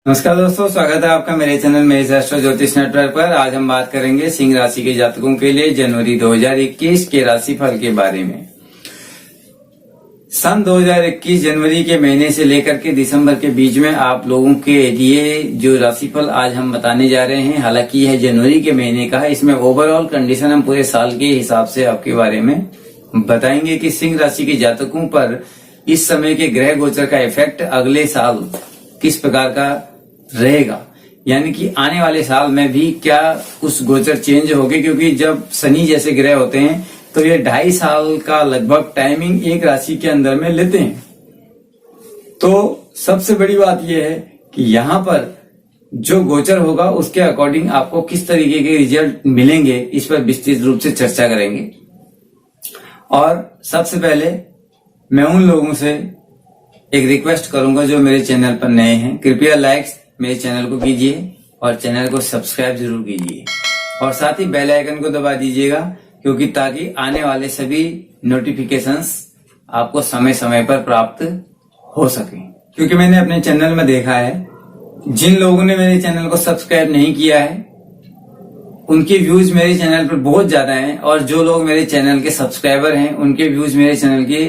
नमस्कार दोस्तों, स्वागत है आपका मेरे चैनल मेष एस्ट्रो ज्योतिष नेटवर्क पर। आज हम बात करेंगे सिंह राशि के जातकों के लिए जनवरी 2021 के राशिफल के बारे में। सन 2021 जनवरी के महीने से लेकर के दिसंबर के बीच में आप लोगों के लिए जो राशिफल आज हम बताने जा रहे हैं, हालांकि यह जनवरी के महीने का है, इसमें ओवरऑल कंडीशन हम पूरे साल के हिसाब से आपके बारे में बताएंगे कि सिंह राशि के जातकों पर इस समय के ग्रह गोचर का इफेक्ट अगले साल किस प्रकार का रहेगा, यानी कि आने वाले साल में भी क्या कुछ गोचर चेंज होंगे, क्योंकि जब शनि जैसे ग्रह होते हैं तो ये 2.5 साल का लगभग टाइमिंग एक राशि के अंदर में लेते हैं। तो सबसे बड़ी बात यह है कि यहाँ पर जो गोचर होगा उसके अकॉर्डिंग आपको किस तरीके के रिजल्ट मिलेंगे, इस पर विस्तृत रूप से चर्चा करेंगे। और सबसे पहले मैं उन लोगों से एक रिक्वेस्ट करूंगा जो मेरे चैनल पर नए हैं, कृपया लाइक्स मेरे चैनल को कीजिए और चैनल को सब्सक्राइब जरूर कीजिए और साथ ही बेल आइकन को दबा दीजिएगा, क्योंकि ताकि आने वाले सभी नोटिफिकेशंस आपको समय समय पर प्राप्त हो सके। क्योंकि मैंने अपने चैनल में देखा है, जिन लोगों ने मेरे चैनल को सब्सक्राइब नहीं किया है उनके व्यूज मेरे चैनल पर बहुत ज्यादा हैं, और जो लोग मेरे चैनल के सब्सक्राइबर हैं उनके व्यूज मेरे चैनल के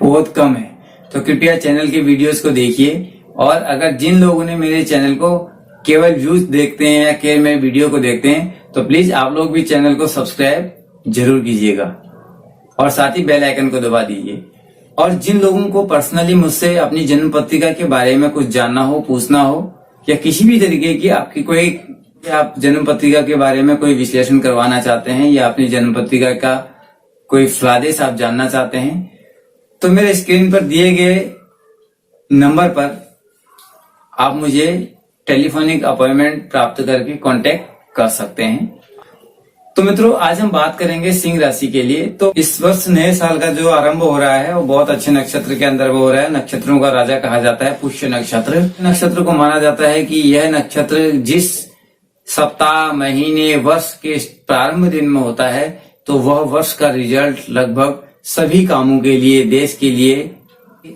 बहुत कम है। तो कृपया चैनल के वीडियोस को देखिए, और अगर जिन लोगों ने मेरे चैनल को केवल व्यूज देखते हैं या केवल मेरे वीडियो को देखते हैं तो प्लीज आप लोग भी चैनल को सब्सक्राइब जरूर कीजिएगा और साथ ही बेल आइकन को दबा दीजिए। और जिन लोगों को पर्सनली मुझसे अपनी जन्म पत्रिका के बारे में कुछ जानना हो, पूछना हो, या किसी भी तरीके की आपकी कोई आप जन्म पत्रिका के बारे में कोई विश्लेषण करवाना चाहते हैं या अपनी जन्म पत्रिका का कोई फलादेश आप जानना चाहते हैं, तो मेरे स्क्रीन पर दिए गए नंबर पर आप मुझे टेलीफोनिक अपॉइंटमेंट प्राप्त करके कांटेक्ट कर सकते हैं। तो मित्रों, आज हम बात करेंगे सिंह राशि के लिए। तो इस वर्ष नए साल का जो आरंभ हो रहा है वो बहुत अच्छे नक्षत्र के अंदर हो रहा है। नक्षत्रों का राजा कहा जाता है पुष्य नक्षत्र। नक्षत्र को माना जाता है कि यह नक्षत्र जिस सप्ताह, महीने, वर्ष के प्रारंभ दिन में होता है तो वह वर्ष का रिजल्ट लगभग सभी कामों के लिए, देश के लिए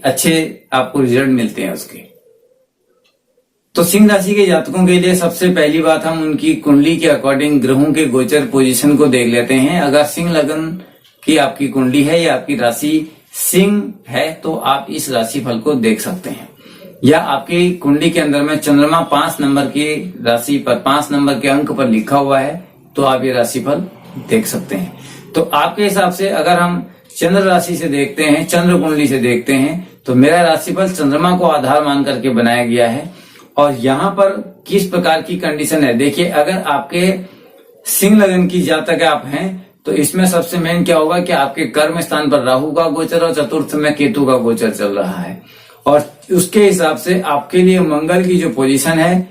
अच्छे आपको रिजल्ट मिलते हैं उसके। तो सिंह राशि के जातकों के लिए सबसे पहली बात, हम उनकी कुंडली के अकॉर्डिंग ग्रहों के गोचर पोजीशन को देख लेते हैं। अगर सिंह लगन की आपकी कुंडली है या आपकी राशि सिंह है तो आप इस राशि फल को देख सकते हैं, या आपकी कुंडली के अंदर में चंद्रमा 5 नंबर की राशि पर, 5 नंबर के अंक पर लिखा हुआ है तो आप ये राशिफल देख सकते हैं। तो आपके हिसाब से अगर हम चंद्र राशि से देखते हैं, चंद्र कुंडली से देखते हैं, तो मेरा राशिफल चंद्रमा को आधार मान करके बनाया गया है। और यहाँ पर किस प्रकार की कंडीशन है, देखिए, अगर आपके सिंह लगन की जातक आप हैं तो इसमें सबसे मेन क्या होगा कि आपके कर्म स्थान पर राहु का गोचर और चतुर्थ में केतु का गोचर चल रहा है, और उसके हिसाब से आपके लिए मंगल की जो पोजीशन है,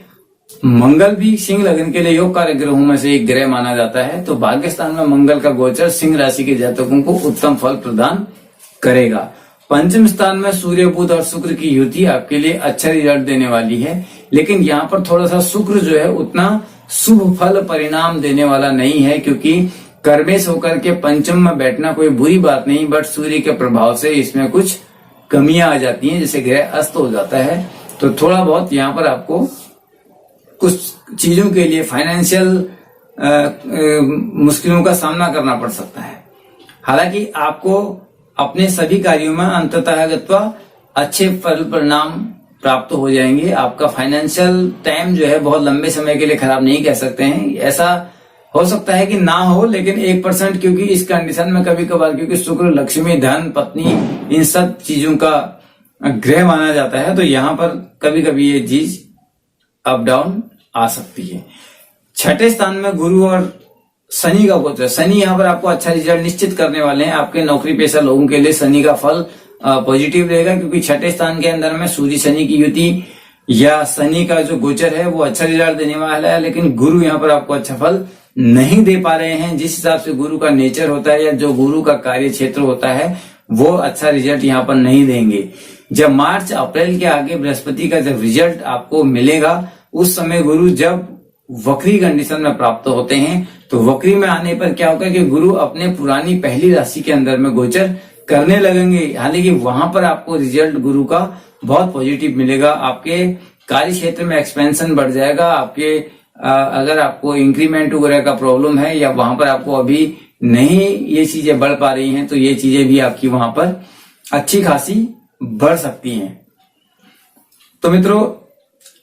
मंगल भी सिंह लगन के लिए योग कारक ग्रहों में से एक ग्रह माना जाता है। तो भाग्य स्थान में मंगल का गोचर सिंह राशि के जातकों को उत्तम फल प्रदान करेगा। पंचम स्थान में सूर्य, बुध और शुक्र की युति आपके लिए अच्छा रिजल्ट देने वाली है, लेकिन यहाँ पर थोड़ा सा शुक्र जो है उतना शुभ फल परिणाम देने वाला नहीं है, क्योंकि कर्मेश होकर के पंचम में बैठना कोई बुरी बात नहीं, बट सूर्य के प्रभाव से इसमें कुछ कमियां आ जाती हैं, जैसे ग्रह अस्त हो जाता है। तो थोड़ा बहुत यहाँ पर आपको कुछ चीजों के लिए फाइनेंशियल मुश्किलों का सामना करना पड़ सकता है। हालांकि आपको अपने सभी कार्यों में अंततः अच्छे फल परिणाम प्राप्त हो जाएंगे। आपका फाइनेंशियल टाइम जो है बहुत लंबे समय के लिए खराब नहीं कह सकते हैं, ऐसा हो सकता है कि ना हो, लेकिन 1%, क्योंकि इस कंडीशन में कभी कभार, क्योंकि शुक्र लक्ष्मी, धन, पत्नी, इन सब चीजों का ग्रह माना जाता है, तो यहाँ पर कभी कभी ये चीज अप डाउन आ सकती है। छठे स्थान में गुरु और शनि का गोचर, शनि यहाँ पर आपको अच्छा रिजल्ट निश्चित करने वाले हैं। आपके नौकरी पेशा लोगों के लिए शनि का फल पॉजिटिव रहेगा, क्योंकि छठे स्थान के अंदर में सूर्य शनि की युति या शनि का जो गोचर है वो अच्छा रिजल्ट देने वाला है, लेकिन गुरु यहाँ पर आपको अच्छा फल नहीं दे पा रहे हैं। जिस हिसाब से गुरु का नेचर होता है या जो गुरु का कार्य क्षेत्र होता है वो अच्छा रिजल्ट यहाँ पर नहीं देंगे। जब मार्च अप्रैल के आगे बृहस्पति का जब रिजल्ट आपको मिलेगा, उस समय गुरु जब वक्री कंडीशन में प्राप्त होते हैं, तो वक्री में आने पर क्या होगा कि गुरु अपने पुरानी पहली राशि के अंदर में गोचर करने लगेंगे। हालांकि वहां पर आपको रिजल्ट गुरु का बहुत पॉजिटिव मिलेगा। आपके कार्य क्षेत्र में एक्सपेंशन बढ़ जाएगा। आपके अगर आपको इंक्रीमेंट वगैरह का प्रॉब्लम है या वहां पर आपको अभी नहीं ये चीजें बढ़ पा रही हैं, तो ये चीजें भी आपकी वहां पर अच्छी खासी बढ़ सकती हैं। तो मित्रों,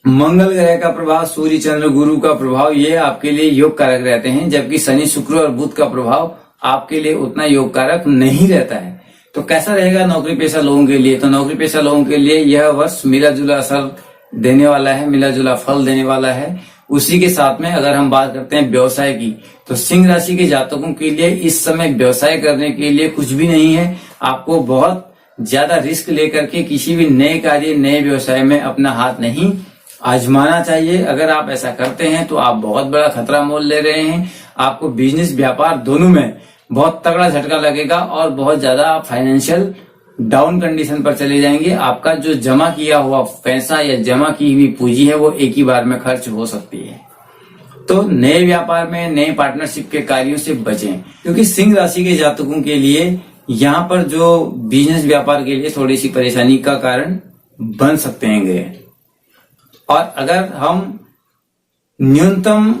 मंगल ग्रह का प्रभाव, सूर्य चंद्र गुरु का प्रभाव, ये आपके लिए योग कारक रहते हैं, जबकि शनि शुक्र और बुध का प्रभाव आपके लिए उतना योग कारक नहीं रहता है। तो कैसा रहेगा नौकरी पेशा लोगों के लिए? तो नौकरी पेशा लोगों के लिए यह वर्ष मिला जुला असर देने वाला है, मिला जुला फल देने वाला है। उसी के साथ में अगर हम बात करते हैं व्यवसाय की, तो सिंह राशि के जातकों के लिए इस समय व्यवसाय करने के लिए कुछ भी नहीं है। आपको बहुत ज्यादा रिस्क लेकर के किसी भी नए कार्य, नए व्यवसाय में अपना हाथ नहीं आजमाना चाहिए। अगर आप ऐसा करते हैं तो आप बहुत बड़ा खतरा मोल ले रहे हैं। आपको बिजनेस, व्यापार दोनों में बहुत तगड़ा झटका लगेगा और बहुत ज्यादा आप फाइनेंशियल डाउन कंडीशन पर चले जाएंगे। आपका जो जमा किया हुआ पैसा या जमा की हुई पूंजी है वो एक ही बार में खर्च हो सकती है। तो नए व्यापार में, नए पार्टनरशिप के कार्यों से बचें, क्योंकि सिंह राशि के जातकों के लिए यहाँ पर जो बिजनेस व्यापार के लिए थोड़ी सी परेशानी का कारण बन सकते हैं ग्रह। और अगर हम न्यूनतम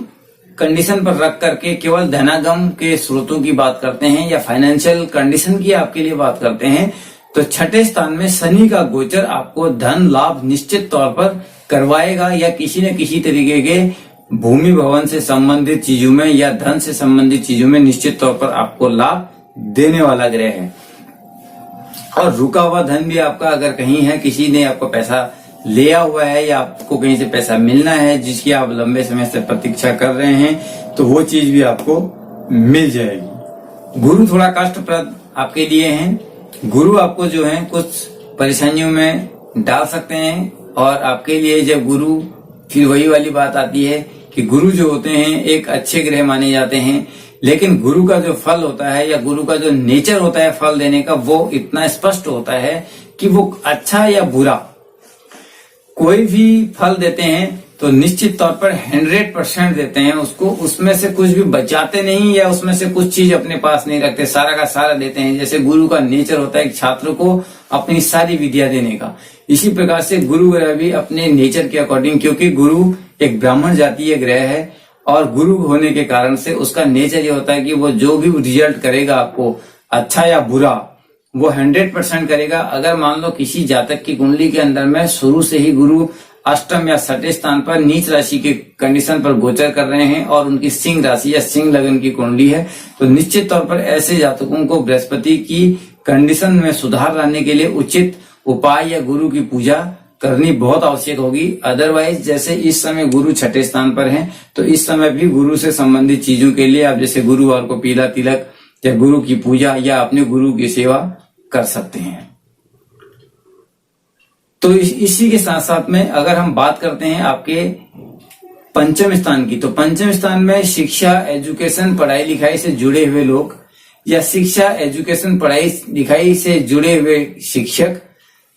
कंडीशन पर रख करके केवल धनागम के स्रोतों की बात करते हैं या फाइनेंशियल कंडीशन की आपके लिए बात करते हैं, तो छठे स्थान में शनि का गोचर आपको धन लाभ निश्चित तौर पर करवाएगा, या किसी न किसी तरीके के भूमि भवन से संबंधित चीजों में या धन से संबंधित चीजों में निश्चित तौर पर आपको लाभ देने वाला ग्रह है। और रुका हुआ धन भी आपका अगर कहीं है, किसी ने आपको पैसा लिया हुआ है या आपको कहीं से पैसा मिलना है जिसकी आप लंबे समय से प्रतीक्षा कर रहे हैं, तो वो चीज भी आपको मिल जाएगी। गुरु थोड़ा कष्टप्रद आपके लिए हैं। गुरु आपको जो है कुछ परेशानियों में डाल सकते हैं। और आपके लिए जब गुरु, फिर वही वाली बात आती है कि गुरु जो होते हैं एक अच्छे ग्रह माने जाते हैं, लेकिन गुरु का जो फल होता है या गुरु का जो नेचर होता है फल देने का, वो इतना स्पष्ट होता है कि वो अच्छा या बुरा कोई भी फल देते हैं तो निश्चित तौर पर 100% देते हैं उसको। उसमें से कुछ भी बचाते नहीं या उसमें से कुछ चीज अपने पास नहीं रखते, सारा का सारा देते हैं। जैसे गुरु का नेचर होता है एक छात्र को अपनी सारी विद्या देने का, इसी प्रकार से गुरु ग्रह भी अपने नेचर के अकॉर्डिंग, क्योंकि गुरु एक ब्राह्मण जातीय ग्रह है और गुरु होने के कारण से उसका नेचर ये होता है कि वो जो भी रिजल्ट करेगा आपको, अच्छा या बुरा, वो 100% करेगा। अगर मान लो किसी जातक की कुंडली के अंदर में शुरू से ही गुरु अष्टम या छठे स्थान पर नीच राशि के कंडीशन पर गोचर कर रहे हैं और उनकी सिंह राशि या सिंह लगन की कुंडली है, तो निश्चित तौर पर ऐसे जातकों को बृहस्पति की कंडीशन में सुधार लाने के लिए उचित उपाय या गुरु की पूजा करनी बहुत आवश्यक होगी। अदरवाइज जैसे इस समय गुरु छठे स्थान पर हैं, तो इस समय भी गुरु से संबंधित चीजों के लिए आप जैसे गुरुवार को पीला तिलक या गुरु की पूजा या अपने गुरु की सेवा कर सकते हैं। तो इसी के साथ साथ में अगर हम बात करते हैं आपके पंचम स्थान की, तो पंचम स्थान में शिक्षा, एजुकेशन, पढ़ाई लिखाई से जुड़े हुए लोग या शिक्षा, एजुकेशन, पढ़ाई लिखाई से जुड़े हुए शिक्षक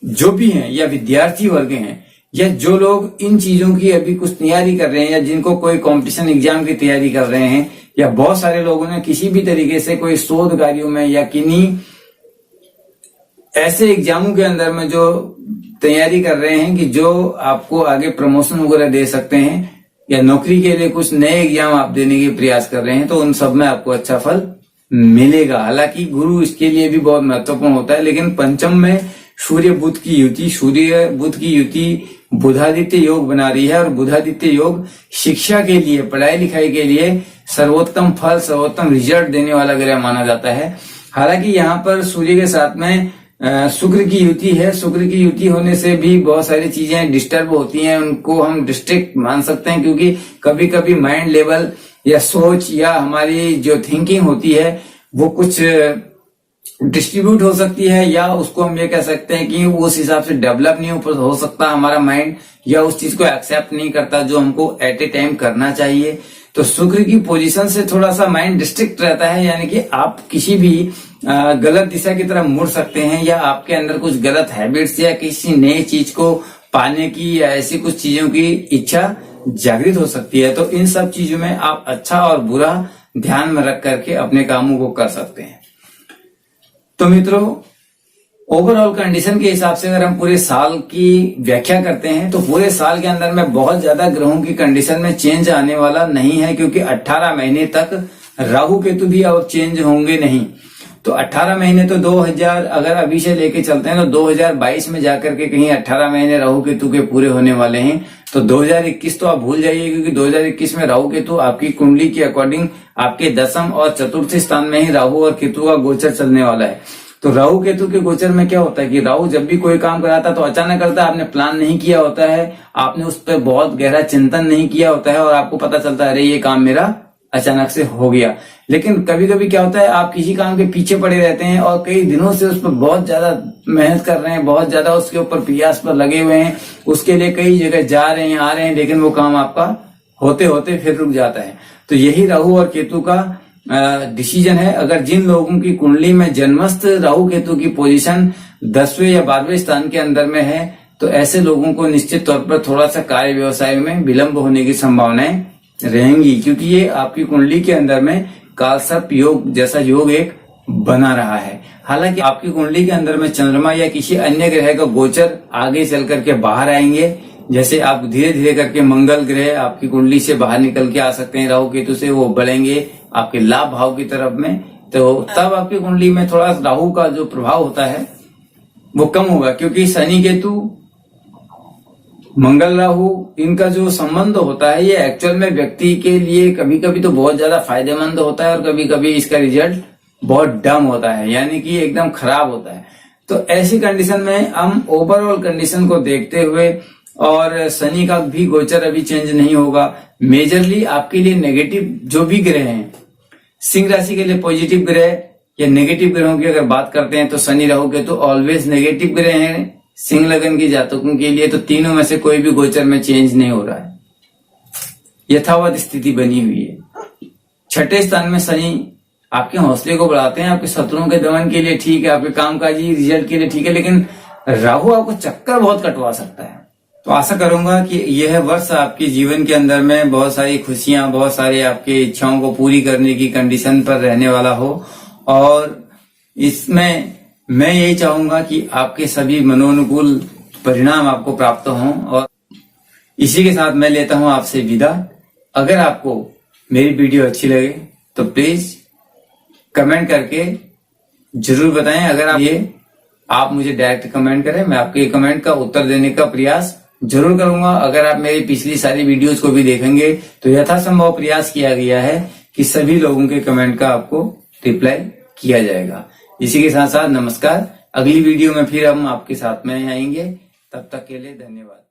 जो भी हैं या विद्यार्थी वर्ग हैं या जो लोग इन चीजों की अभी कुछ तैयारी कर रहे हैं या जिनको कोई कंपटीशन एग्जाम की तैयारी कर रहे हैं, या बहुत सारे लोगों ने किसी भी तरीके से कोई शोध कार्यों में या किन्हीं ऐसे एग्जामों के अंदर में जो तैयारी कर रहे हैं कि जो आपको आगे प्रमोशन वगैरह दे सकते हैं, या नौकरी के लिए कुछ नए एग्जाम आप देने के प्रयास कर रहे हैं, तो उन सब में आपको अच्छा फल मिलेगा। हालांकि गुरु इसके लिए भी बहुत महत्वपूर्ण होता है, लेकिन पंचम में सूर्य बुध की युति, सूर्य बुध की युति बुधादित्य योग बना रही है और बुधादित्य योग शिक्षा के लिए, पढ़ाई लिखाई के लिए सर्वोत्तम फल, सर्वोत्तम रिजल्ट देने वाला ग्रह माना जाता है। हालांकि यहाँ पर सूर्य के साथ में शुक्र की युति है। शुक्र की युति होने से भी बहुत सारी चीजें डिस्टर्ब होती हैं, उनको हम डिस्ट्रैक्ट मान सकते हैं, क्योंकि कभी कभी माइंड लेवल या सोच या हमारी जो थिंकिंग होती है वो कुछ डिस्ट्रीब्यूट हो सकती है, या उसको हम ये कह सकते हैं कि उस हिसाब से डेवलप नहीं हो सकता हमारा माइंड, या उस चीज को एक्सेप्ट नहीं करता जो हमको एट ए टाइम करना चाहिए। तो शुक्र की पोजीशन से थोड़ा सा माइंड डिस्ट्रैक्ट रहता है, यानी कि आप किसी भी गलत दिशा की तरफ मुड़ सकते हैं, या आपके अंदर कुछ गलत हैबिट्स या किसी नई चीज को पाने की या ऐसी कुछ चीजों की इच्छा जागृत हो सकती है। तो इन सब चीजों में आप अच्छा और बुरा ध्यान में रख करके अपने कामों को कर सकते हैं। तो मित्रों, ओवरऑल कंडीशन के हिसाब से अगर हम पूरे साल की व्याख्या करते हैं तो पूरे साल के अंदर में बहुत ज्यादा ग्रहों की कंडीशन में चेंज आने वाला नहीं है, क्योंकि 18 महीने तक राहु केतु भी अब चेंज होंगे नहीं। तो 18 महीने तो 2000 अगर अभी से लेके चलते हैं तो 2022 में जाकर के कहीं 18 महीने राहु केतु के पूरे होने वाले हैं। तो 2021 तो आप भूल जाइए, क्योंकि 2021 में राहु केतु आपकी कुंडली के अकॉर्डिंग आपके दसम और चतुर्थ स्थान में ही राहु और केतु का गोचर चलने वाला है। तो राहु केतु के गोचर में क्या होता है कि राहु जब भी कोई काम कराता है तो अचानक करता है, आपने प्लान नहीं किया होता है, आपने उस पर बहुत गहरा चिंतन नहीं किया होता है और आपको पता चलता है अरे ये काम मेरा अचानक से हो गया। लेकिन कभी कभी क्या होता है, आप किसी काम के पीछे पड़े रहते हैं और कई दिनों से उस पर बहुत ज्यादा मेहनत कर रहे हैं, बहुत ज्यादा उसके ऊपर प्रयास पर लगे हुए हैं, उसके लिए कई जगह जा रहे हैं, आ रहे हैं, लेकिन वो काम आपका होते होते फिर रुक जाता है। तो यही राहु और केतु का डिसीजन है। अगर जिन लोगों की कुंडली में जन्मस्थ राहु केतु की पोजीशन 10वें या 12वें स्थान के अंदर में है तो ऐसे लोगों को निश्चित तौर पर थोड़ा सा कार्य व्यवसाय में विलंब होने की संभावनाएं रहेंगी, क्योंकि ये आपकी कुंडली के अंदर में कालसर्प योग जैसा योग एक बना रहा है। हालांकि आपकी कुंडली के अंदर में चंद्रमा या किसी अन्य ग्रह का गोचर आगे चल करके बाहर आएंगे। जैसे आप धीरे धीरे करके मंगल ग्रह आपकी कुंडली से बाहर निकल के आ सकते हैं राहु केतु से, वो बढ़ेंगे आपके लाभ भाव की तरफ में, तो तब आपकी कुंडली में थोड़ा राहु का जो प्रभाव होता है वो कम होगा, क्योंकि शनि केतु मंगल राहु इनका जो संबंध होता है ये एक्चुअल में व्यक्ति के लिए कभी कभी तो बहुत ज्यादा फायदेमंद होता है और कभी कभी इसका रिजल्ट बहुत डम होता है, यानी कि एकदम खराब होता है। तो ऐसी कंडीशन में हम ओवरऑल कंडीशन को देखते हुए, और शनि का भी गोचर अभी चेंज नहीं होगा, मेजरली आपके लिए नेगेटिव जो भी ग्रह हैं, सिंह राशि के लिए पॉजिटिव ग्रह या नेगेटिव ग्रहों की अगर बात करते हैं तो शनि राहु केतु तो ऑलवेज नेगेटिव ग्रह हैं सिंह लगन की जातकों के लिए। तो तीनों में से कोई भी गोचर में चेंज नहीं हो रहा है, यथावत स्थिति बनी हुई है। छठे स्थान में शनि आपके हौसले को बढ़ाते हैं, आपके शत्रुओं के दमन के लिए ठीक है, आपके कामकाजी रिजल्ट के लिए ठीक है, लेकिन राहु आपको चक्कर बहुत कटवा सकता है। तो आशा करूंगा कि यह वर्ष आपके जीवन के अंदर में बहुत सारी खुशियां, बहुत सारी आपकी इच्छाओं को पूरी करने की कंडीशन पर रहने वाला हो, और इसमें मैं यही चाहूंगा कि आपके सभी मनोनुकूल परिणाम आपको प्राप्त हों। और इसी के साथ मैं लेता हूं आपसे विदा। अगर आपको मेरी वीडियो अच्छी लगे तो प्लीज कमेंट करके जरूर बताएं। अगर आप मुझे डायरेक्ट कमेंट करें, मैं आपके कमेंट का उत्तर देने का प्रयास जरूर करूंगा। अगर आप मेरी पिछली सारी वीडियोस को भी देखेंगे तो यथासंभव प्रयास किया गया है कि सभी लोगों के कमेंट का आपको रिप्लाई किया जाएगा। इसी के साथ साथ नमस्कार, अगली वीडियो में फिर हम आपके साथ में आएंगे, तब तक के लिए धन्यवाद।